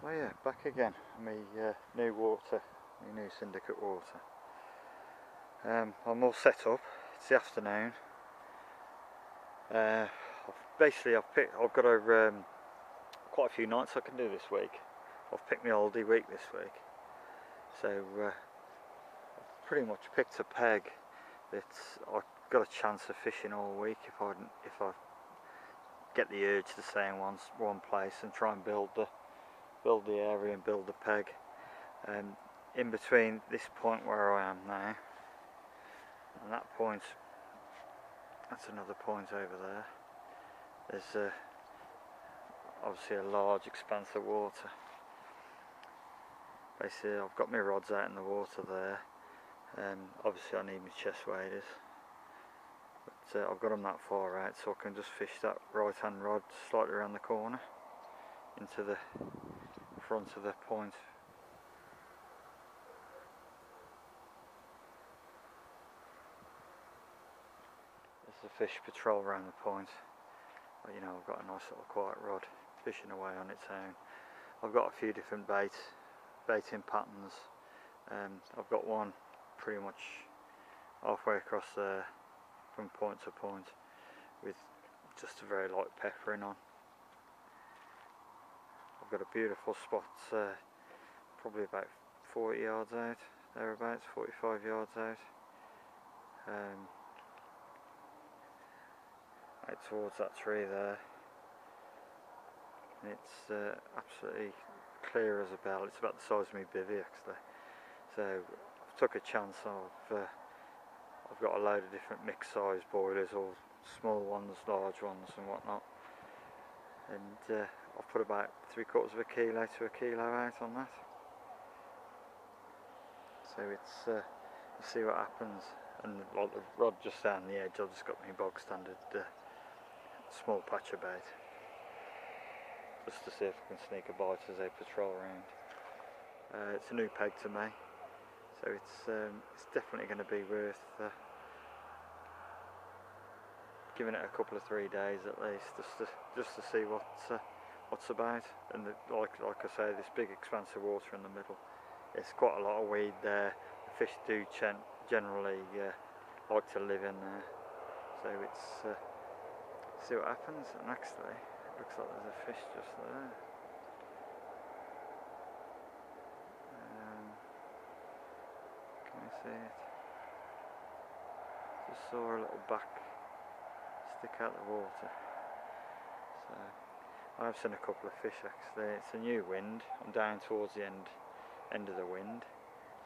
Oh yeah, back again. My new water, my new syndicate water. I'm all set up. It's the afternoon. I've got quite a few nights I can do this week. I've picked my oldie week this week, so I've pretty much picked a peg that I've got a chance of fishing all week if I get the urge to stay in one place and try and build the area and build the peg. In between this point where I am now and that point, that's another point over there. There's obviously a large expanse of water. Basically, I've got my rods out in the water there. Obviously I need my chest waders, but I've got them that far out so I can just fish that right hand rod slightly around the corner into the front of the point. There's the fish patrol around the point, but you know, I've got a nice little quiet rod fishing away on its own. I've got a few different baiting patterns. I've got one pretty much halfway across there from point to point with just a very light peppering on. I've got a beautiful spot probably about 40 yards out, thereabouts, 45 yards out, out towards that tree there. And it's absolutely clear as a bell. It's about the size of my bivvy actually. So I've took a chance. I've got a load of different mixed size boilers, all small ones, large ones and whatnot. And I've put about 3/4 of a kilo to a kilo out on that. So it's we'll see what happens. And like the rod just down the edge, I've just got my bog standard small patch of bait, just to see if I can sneak a bite as they patrol around. It's a new peg to me, so it's definitely going to be worth giving it a couple of 3 days at least, just to see what's about. And like I say, this big expanse of water in the middle, it's quite a lot of weed there. The fish do generally like to live in there, so it's see what happens. And actually it looks like there's a fish just there. Can you see it? Just saw a little back stick out the water. So I've seen a couple of fish actually. It's a new wind. I'm down towards the end of the wind.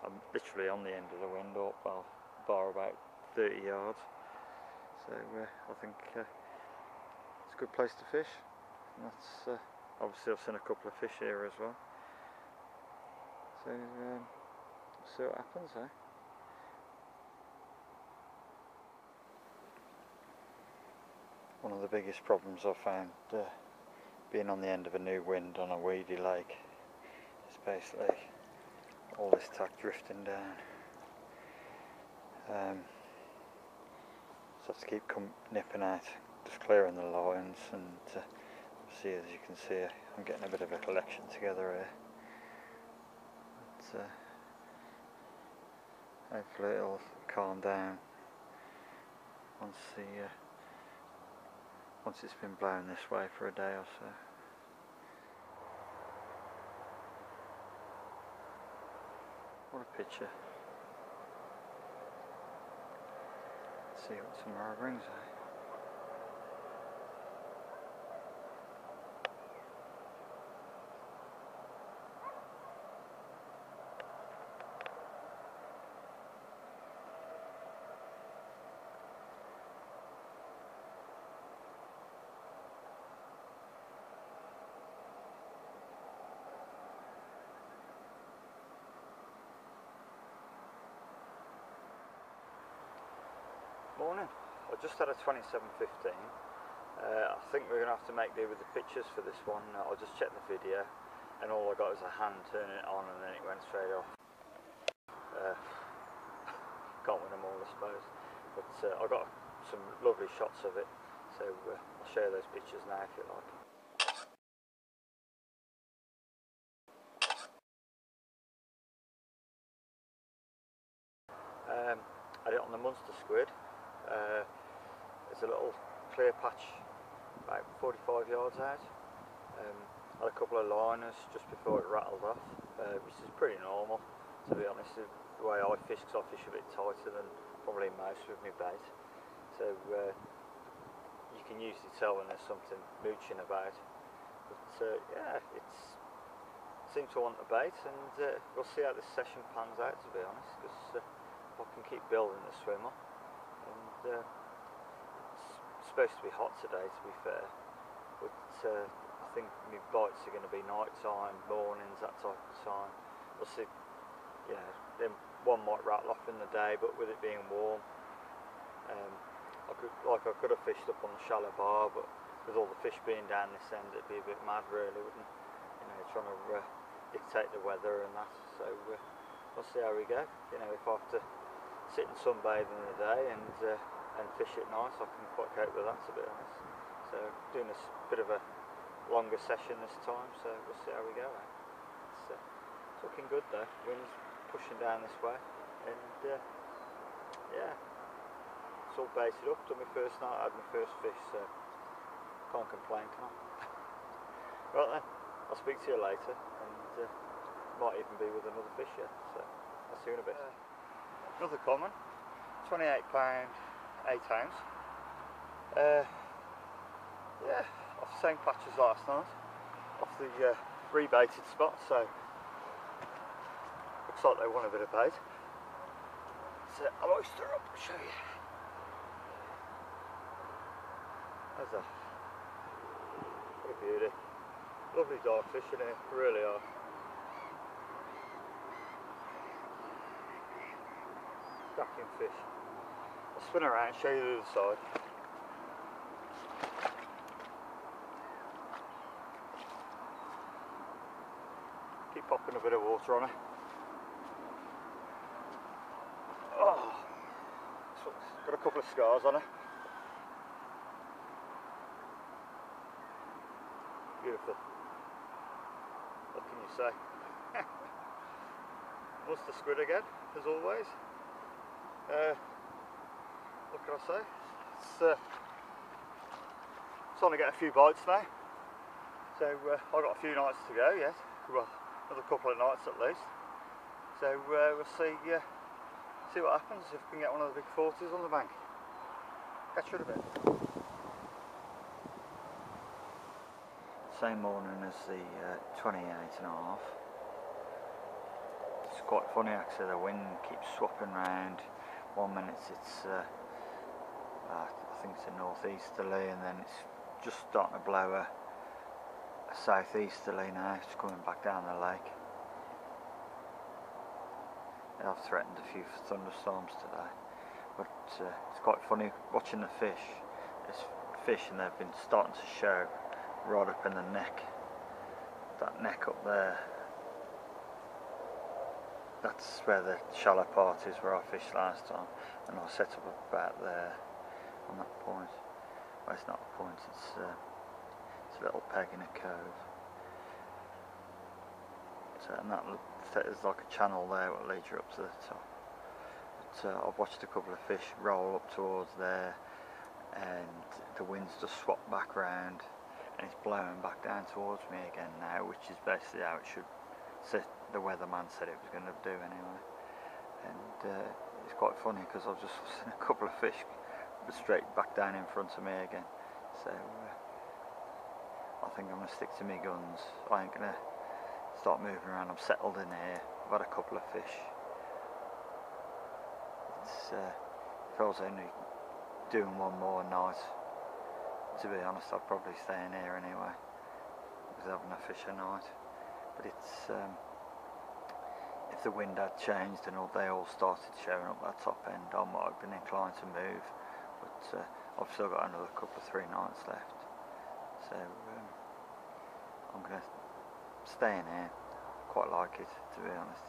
I'm literally on the end of the wind, or well, bar about 30 yards. So I think it's a good place to fish. And that's obviously I've seen a couple of fish here as well. So we'll see what happens, eh? One of the biggest problems I've found being on the end of a new wind on a weedy lake is basically all this tack drifting down. So I have to keep nipping out, just clearing the lines, and see, as you can see, I'm getting a bit of a collection together here. But hopefully it'll calm down once it's been blown this way for a day or so. What a picture. Let's see what tomorrow brings, eh? Morning. I just had a 27.15. I think we're going to have to make do with the pictures for this one. I just checked the video and all I got was a hand turning it on and then it went straight off. Can't win them all, I suppose, but I got some lovely shots of it, so I'll share those pictures now if you like. had it on the monster squid. There's a little clear patch about 45 yards out. Had a couple of liners just before it rattled off, which is pretty normal, to be honest. The way I fish, because I fish a bit tighter than probably most with my bait, so you can usually tell when there's something mooching about. But yeah, it seems to want a bait, and we'll see how this session pans out, to be honest, because if I can keep building the swimmer, and it's supposed to be hot today, to be fair, but I think my bites are going to be night time, mornings, that type of time. We'll see. You know, then one might rattle off in the day, but with it being warm, I could have fished up on the shallow bar, but with all the fish being down this end, it'd be a bit mad, really, wouldn't it? You know, trying to dictate the weather and that. So we'll see how we go. You know, if I have to sit and sunbathe in the day and fish at night, I can quite cope with that, to be honest. So doing a bit of a longer session this time, so we'll see how we go. It's looking good though. Wind's pushing down this way, and yeah, it's all baited up. Done my first night, had my first fish, so can't complain, can I? Right then, I'll speak to you later, and might even be with another fish yet, so I'll see you in a bit. Another common, 28 pound, 8 ounce. Yeah, off the same patch as last night, off the rebaited spot, so looks like they want a bit of bait. So I'll oyster up and show you. There's a, what a beauty. Lovely dark fish in here, really are. Cracking fish. I'll spin around and show you the other side. Keep popping a bit of water on it. Oh, it's got a couple of scars on it. Beautiful. What can you say? Monster squid again, as always. What can I say? It's trying to get a few bites now. So I've got a few nights to go yet. Well, another couple of nights at least. So we'll see what happens if we can get one of the big 40s on the bank. Catch you in a bit. Same morning as the 28 and a half. It's quite funny actually, the wind keeps swapping round. 1 minute it's I think it's a northeasterly, and then it's just starting to blow a southeasterly now. It's coming back down the lake. I've threatened a few thunderstorms today, but it's quite funny watching the fish. There's fish and they've been starting to show right up in the neck. That neck up there, that's where the shallow part is, where I fished last time, and I set up about there on that point. Well, it's not a point, it's a little peg in a cove. So, and there's like a channel there that leads you up to the top. But I've watched a couple of fish roll up towards there, and the wind's just swapped back round, and it's blowing back down towards me again now, which is basically how it should. The weatherman said it was going to do anyway. And it's quite funny because I've just seen a couple of fish straight back down in front of me again. So I think I'm going to stick to my guns. I ain't going to start moving around. I'm settled in here. I've had a couple of fish. If I was only doing one more night, to be honest, I'd probably stay in here anyway, because having a fish a night. But it's if the wind had changed and they all started showing up that top end, I might have been inclined to move. But I've still got another couple of 3 nights left, so I'm going to stay in here. Quite like it, to be honest.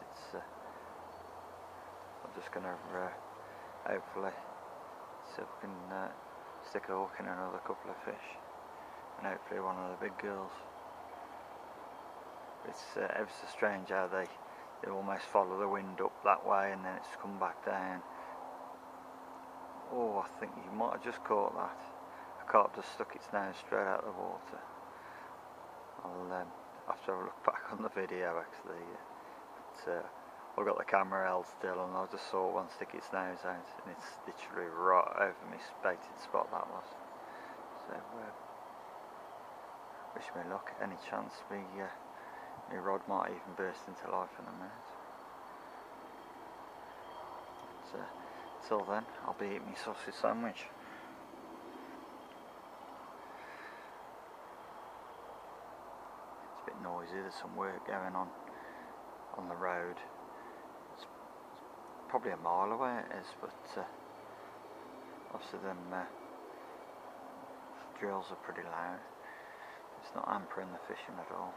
I'm just going to hopefully see if I can stick a hook in another couple of fish, and hopefully one of the big girls. It's ever so strange how they almost follow the wind up that way, and then it's come back down. Oh, I think you might have just caught that. A carp just stuck its nose straight out of the water. I'll have to have a look back on the video actually. But, I've got the camera held still and I just saw one stick its nose out, and it's literally right over my baited spot, that was. So wish me luck. Any chance my rod might even burst into life in a minute. But, till then, I'll be eating my sausage sandwich. It's a bit noisy, there's some work going on the road. It's probably a mile away it is, but obviously them drills are pretty loud. It's not hampering the fishing at all.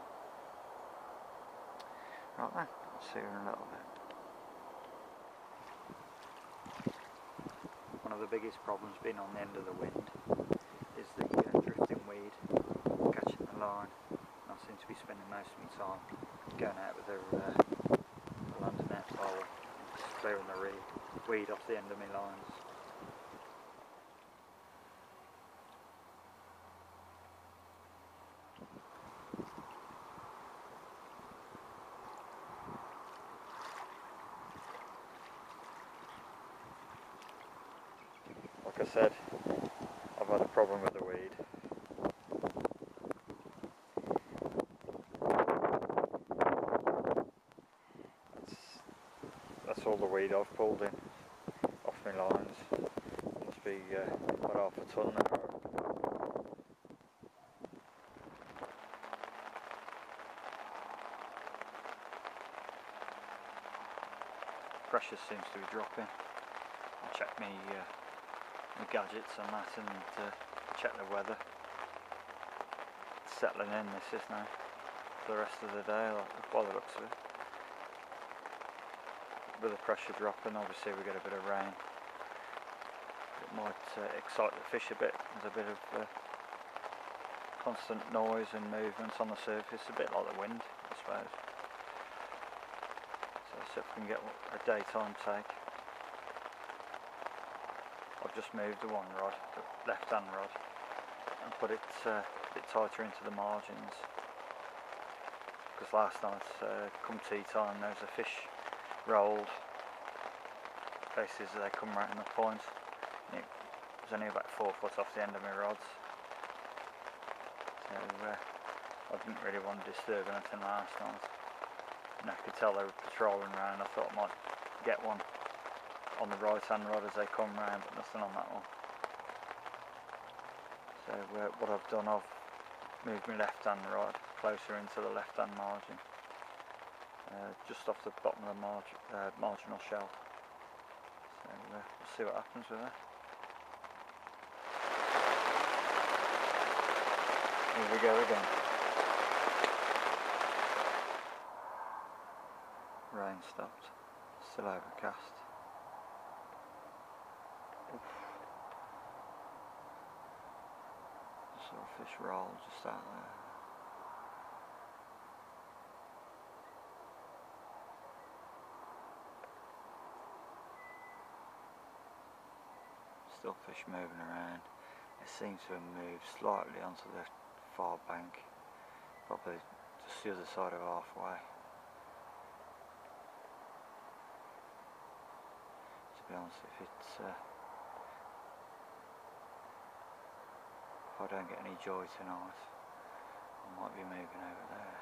Right then, I'll see you in a little bit. One of the biggest problems being on the end of the wind is the drifting weed catching the line. And I seem to be spending most of my time going out with a landing net pole and just clearing the weed off the end of my lines. Like I said, I've had a problem with the weed. That's all the weed I've pulled in off my lines. Must be about half a ton now. Pressure seems to be dropping. I'll check my gadgets and that, and check the weather. It's settling in, this is now, for the rest of the day, by the looks of it. With the pressure dropping, obviously we get a bit of rain. It might excite the fish a bit. There's a bit of constant noise and movements on the surface, a bit like the wind, I suppose. So let's see if we can get a daytime take. I've just moved the one rod, the left hand rod, and put it a bit tighter into the margins, because last night, come tea time, there was a fish rolled, basically as they come right in the point. It was only about 4 foot off the end of my rods, so I didn't really want to disturb anything last night, and I could tell they were patrolling around. I thought I might get one on the right hand rod as they come round, but nothing on that one. So what I've done, I've moved my left hand rod closer into the left hand margin, just off the bottom of the marginal shell. So we'll see what happens with that. Here we go again. Rain stopped, still overcast. Just saw a fish roll just out there. Still fish moving around. It seems to have moved slightly onto the far bank, probably just the other side of halfway. To be honest, if I don't get any joy tonight, I might be moving over there.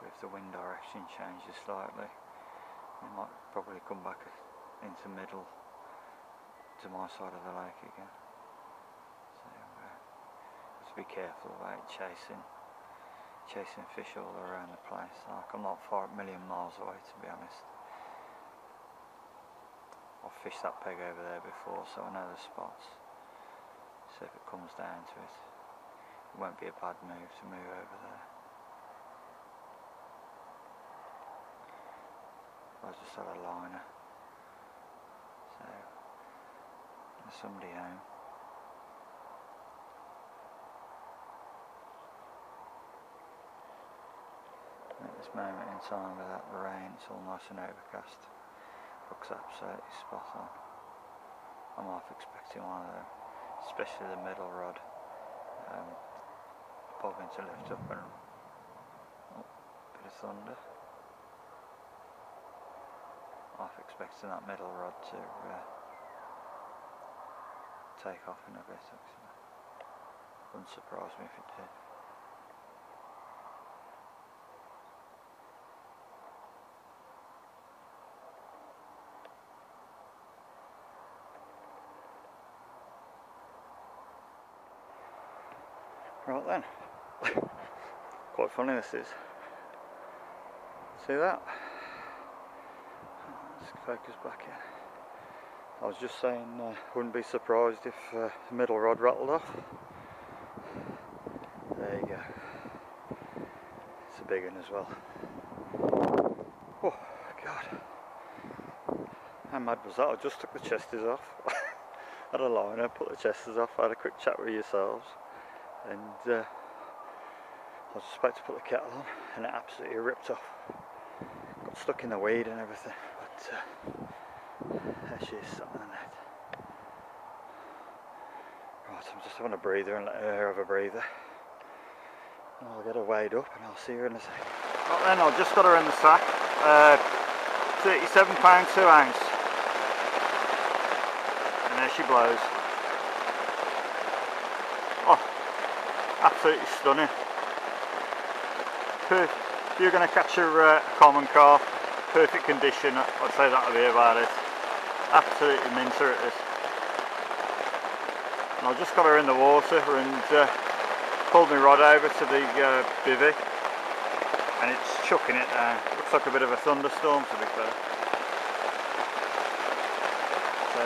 But if the wind direction changes slightly, it might probably come back into middle to my side of the lake again. So have to be careful about chasing fish all around the place. Like, I'm not far, a million miles away, to be honest. I've fished that peg over there before, so I know the spots. So if it comes down to it, it won't be a bad move to move over there. I just had a liner, so there's somebody home. This moment in time without the rain. It's all nice and overcast. Looks absolutely spot on. I'm half expecting one of them, especially the middle rod, bobbing to lift up and bit of thunder. Half expecting that middle rod to take off in a bit actually. Wouldn't surprise me if it did. Right then, quite funny this is. See that? Let's focus back in. I was just saying, wouldn't be surprised if the middle rod rattled off. There you go. It's a big one as well. Oh God! How mad was that? I just took the chesters off. Had a liner, put the chesters off, had a quick chat with yourselves. And I was just about to put the kettle on and it absolutely ripped off. Got stuck in the weed and everything, but there she is sat on the net. Right, I'm just having a breather and let her have a breather. And I'll get her weighed up and I'll see her in a second. Right then, I've just got her in the sack. 37 pound 2 ounce. And there she blows. Absolutely stunning. If you're going to catch a common carp, perfect condition, I'd say that'll be about it. Absolutely minter it is. And I just got her in the water and pulled my rod over to the bivvy, and it's chucking it down. Looks like a bit of a thunderstorm to be fair. So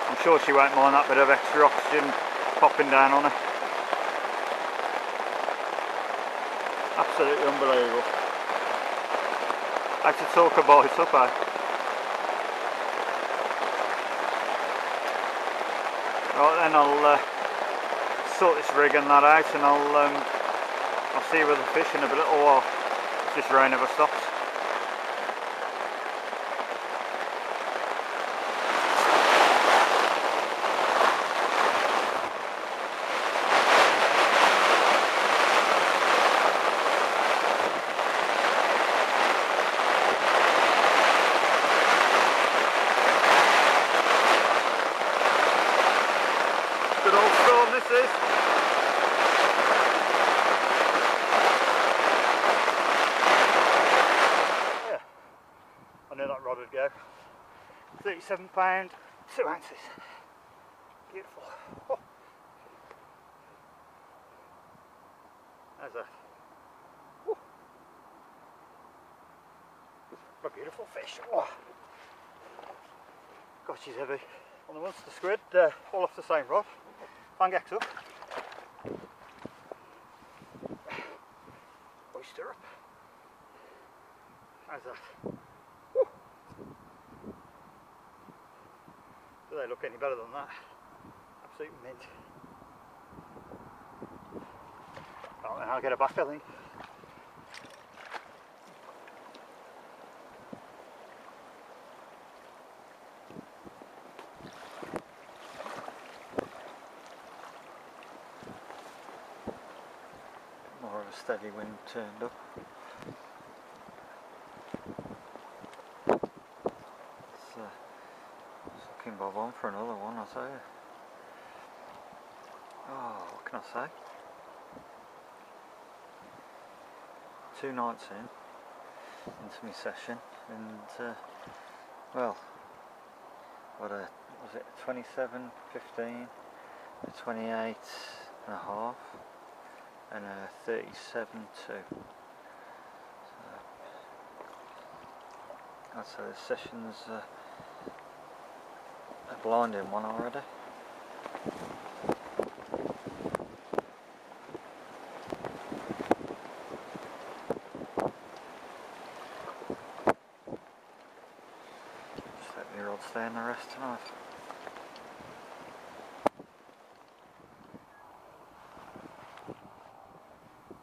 I'm sure she won't mind that bit of extra oxygen popping down on her. Absolutely unbelievable. How to talk a bite up, eh? Right then, I'll sort this rig and that out, and I'll see you with the fish in a little while if this rain ever stops. Good old storm this is. Yeah, I knew that rod would go. 37 pound 2 ounces. Beautiful. Oh. How's that? Woo. What a beautiful fish. Oh. God, she's heavy. On the monster squid, all off the same rod. Fang X up. Oyster up. How's that? Woo. Do they look any better than that? Absolute mint. Right, then I'll get her back, I think. More of a steady wind turned up. It's looking bob on for another one, I'll tell you. Oh, what can I say? 2 nights into my session, and well, what was it, 27, 15, a 28 and a half, and a 37.2. So I'd say the session's a blinding one already. Just let my rod stay in the rest tonight.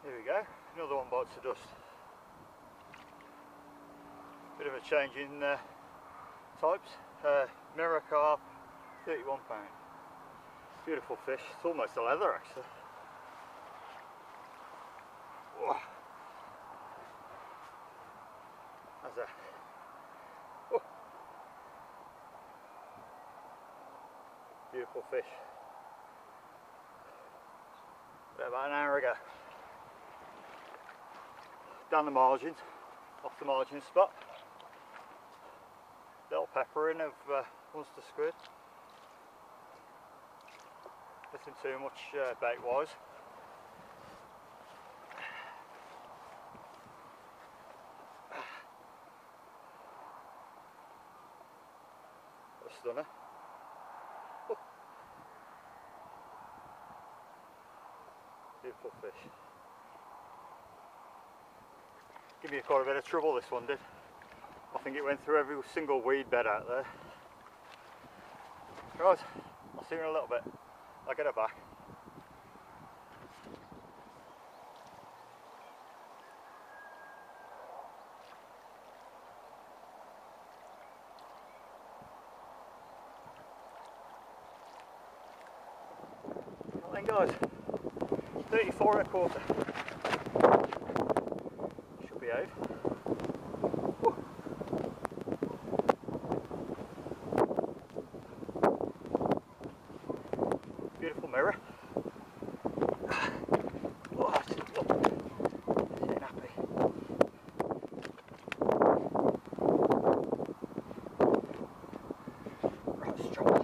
Here we go. Another one bites the dust. Bit of a change in types. Mirror carp, £31. Beautiful fish. It's almost a leather actually. Whoa. That's a beautiful fish. About an hour ago. Down the margins, off the margin spot. Little pepper in of monster squid. Nothing too much bait wise. A stunner. Oh. Beautiful fish. Give me quite a bit of trouble, this one did. I think it went through every single weed bed out there. Right, I'll see you in a little bit. I'll get her back. Well then guys, 34 and a quarter. Should be out. Beautiful mirror. Oh, that's nappy. Right, strong.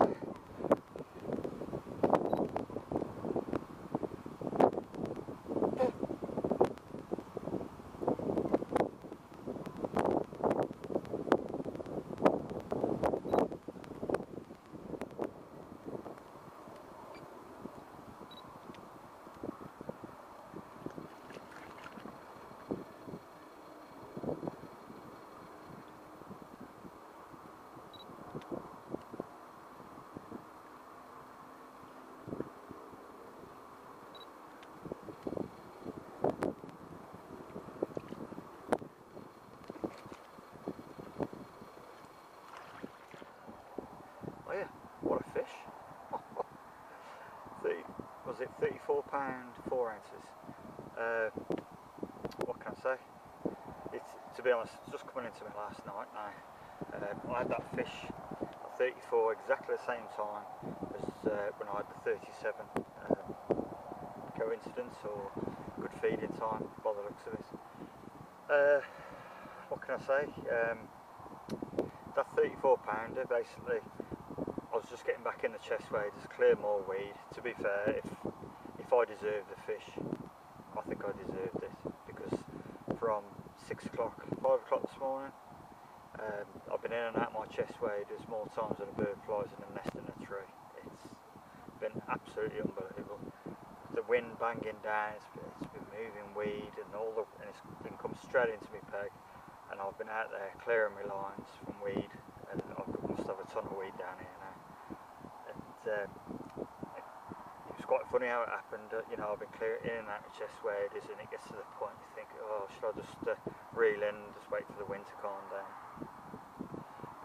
Oh yeah, what a fish. Was it £34, 4 ounces? What can I say? It's, to be honest, it's just coming into me last night now. I had that fish at 34 exactly the same time as when I had the 37. Coincidence or good feeding time by the looks of it. What can I say? That 34 pounder basically, I was just getting back in the chest weight to clear more weed. To be fair, if I deserved the fish, I think I deserved it, because from 6 o'clock, 5 o'clock this morning, I've been in and out my chest weight as more times than a bird flies in a nest in a tree. It's been absolutely unbelievable. The wind banging down, it's been moving weed and and it's been come straight into my peg, and I've been out there clearing my lines from weed, and I must have a ton of weed down here now. And it was quite funny how it happened. You know, I've been clearing in and out of chest waders, and it gets to the point you think, oh, should I just reel in and just wait for the wind to calm down?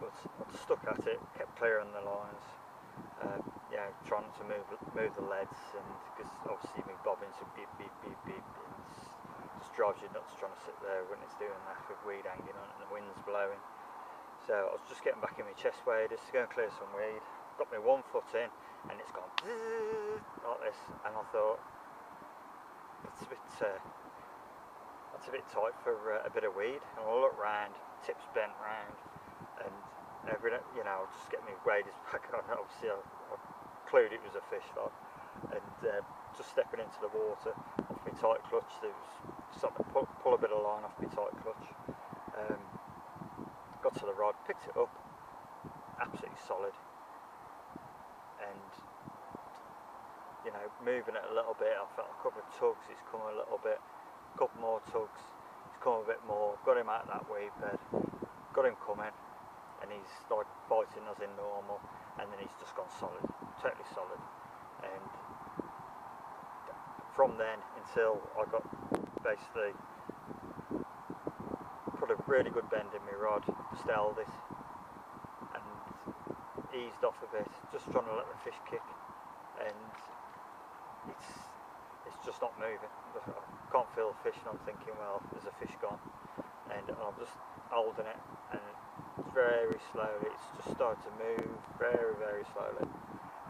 But I just stuck at it, kept clearing the lines. Yeah, trying to move the leads, and because obviously my bobbins are beep beep beep beep, and it just drives you nuts trying to sit there when it's doing that with weed hanging on it and the wind's blowing. So I was just getting back in my chest waders to go and clear some weed. Got my 1 foot in, and it's gone like this, and I thought that's a bit tight for a bit of weed. And I look round, tips bent round, and you know, I'll just get my waders back on. Obviously, I clued it was a fish though, and just stepping into the water off my tight clutch. There was something pull a bit of line off my tight clutch. Got to the rod, picked it up, absolutely solid, and you know, moving it a little bit. I felt a couple of tugs. It's come a little bit, a couple more tugs. It's come a bit more. Got him out of that weed bed. Got him coming. And he's like biting as in normal, and then he's just gone solid, totally solid. And from then until I got basically put a really good bend in my rod, just held it and eased off a bit, just trying to let the fish kick, and it's just not moving. I can't feel the fish, and I'm thinking, well, there's a fish gone, and I'm just holding it, and very slowly it's just started to move very slowly,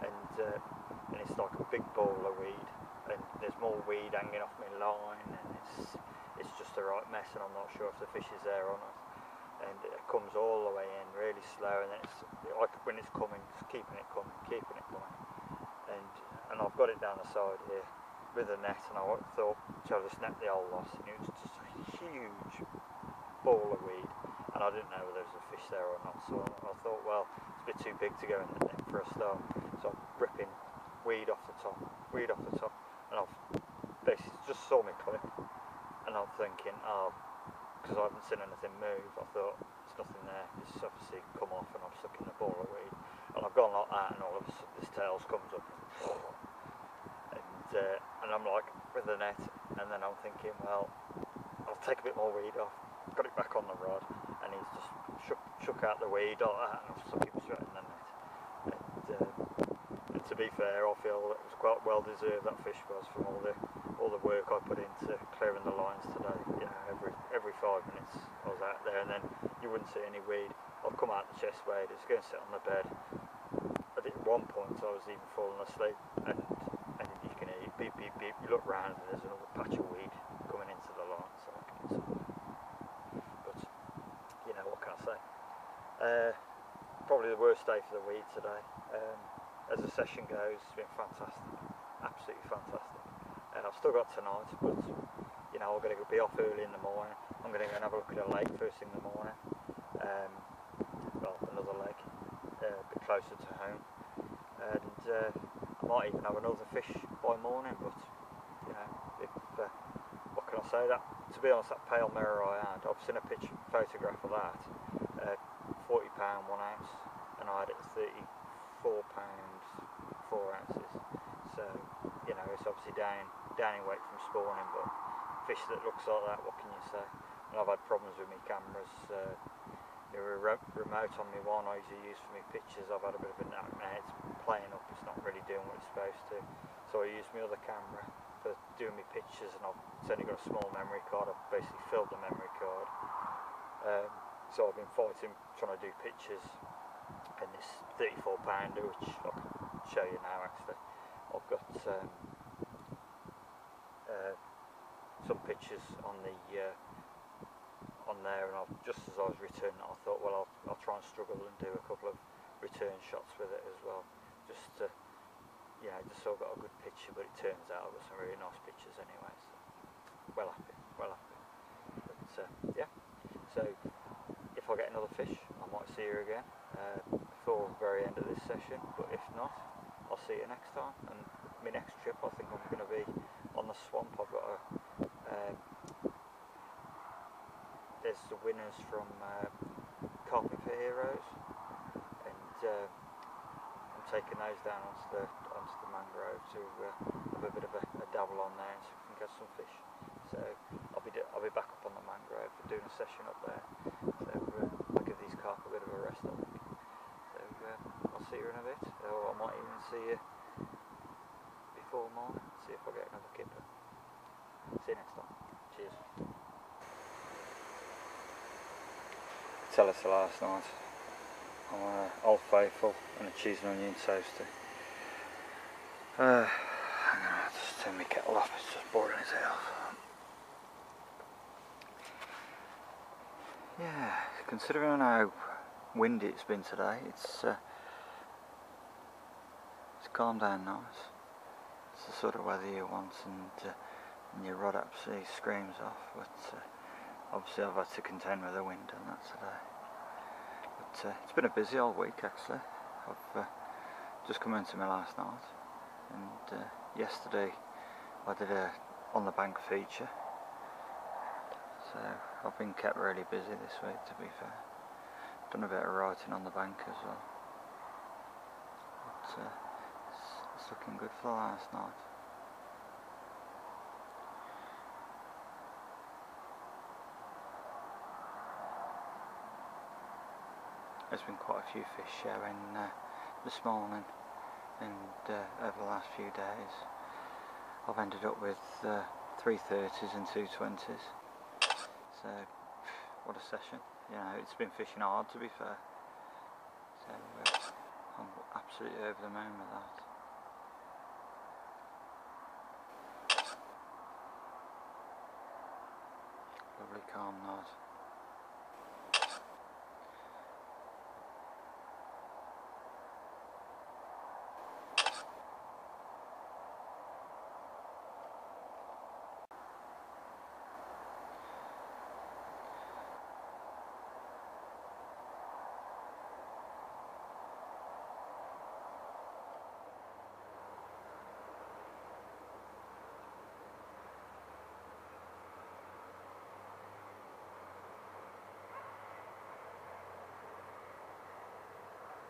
and it's like a big ball of weed, and there's more weed hanging off my line, and it's just a right mess, and I'm not sure if the fish is there or not. And it comes all the way in really slow, and then it's like when it's coming, just keeping it coming, and I've got it down the side here with a net, and I thought, shall I just net the whole lot? And it was just a huge ball of weed, and I didn't know whether there was a fish there or not, so I thought, well, it's a bit too big to go in the net for a start, so I'm ripping weed off the top, and I've basically just saw me clip, and I'm thinking, oh, because I haven't seen anything move, I thought, there's nothing there, it's obviously come off and I'm stuck in a ball of weed, and I've gone like that, and all of a sudden this tails comes up, and I'm like, with the net, and then I'm thinking, well, I'll take a bit more weed off, got it back on the rod, and he's just shook out the weed like that, and I've stuck him straight in the net, and to be fair, I feel it was quite well deserved, that fish was, from all the work I put into clearing the lines today. You know, every 5 minutes I was out there, and then you wouldn't see any weed. I'd come out the chest waders, go and sit on the bed. At one point I was even falling asleep, and you can hear beep beep beep. You look round and there's another patch of weed coming into the line. So but you know, what can I say? Probably the worst day for the weed today. As the session goes, it's been fantastic, absolutely fantastic. I've still got tonight, but you know, I'm going to be off early in the morning. I'm going to go and have a look at a lake first thing in the morning. Well, another lake, a bit closer to home, and I might even have another fish by morning. But you know, if what can I say? That, to be honest, that pale mirror I had, I've seen a photograph of that, £40 1 ounce, and I had it at £34 4 ounces. So you know, it's obviously down in weight from spawning, but fish that looks like that, what can you say? And I've had problems with my cameras. The remote on my one I usually use for my pictures, I've had a bit of a nightmare. It's playing up, it's not really doing what it's supposed to. So I use my other camera for doing my pictures, and it's only got a small memory card. I've basically filled the memory card. So I've been fighting, trying to do pictures in this 34 pounder, which I can show you now actually. I've got some pictures on there, and just as I was returning, I thought, well, I'll try and struggle and do a couple of return shots with it as well, just to, you know, just so I've got a good picture. But it turns out I've got some really nice pictures anyway, so well happy. But yeah, so if I get another fish, I might see you again before the very end of this session, but if not, I'll see you next time. And my next trip, I think I'm going to be on the swamp. I've got there's the winners from Carp for Heroes, and I'm taking those down onto the mangrove to have a bit of a dabble on there and see if we can get some fish. So I'll be back up on the mangrove for doing a session up there. So I'll give these carp a bit of a rest, I think. So I'll see you in a bit, or I might even see you before morning, see if I get another kipper. See you next time. Cheers. Tell us last night. I'm Old Faithful and a cheese and onion toasty. Hang on, I'll just turn my kettle off, it's just boiling as hell. Yeah, considering how windy it's been today, it's calmed down nice. It's the sort of weather you want, and your rod absolutely screams off, but obviously I've had to contend with the wind and that today. But it's been a busy old week actually. I've just come into my last night, and yesterday I did a on the bank feature, so I've been kept really busy this week, to be fair. Done a bit of writing on the bank as well, but it's looking good for last night. there's been quite a few fish showing this morning and over the last few days. I've ended up with 330s and 220s. So what a session. You know, it's been fishing hard, to be fair. So I'm absolutely over the moon with that. Lovely calm night.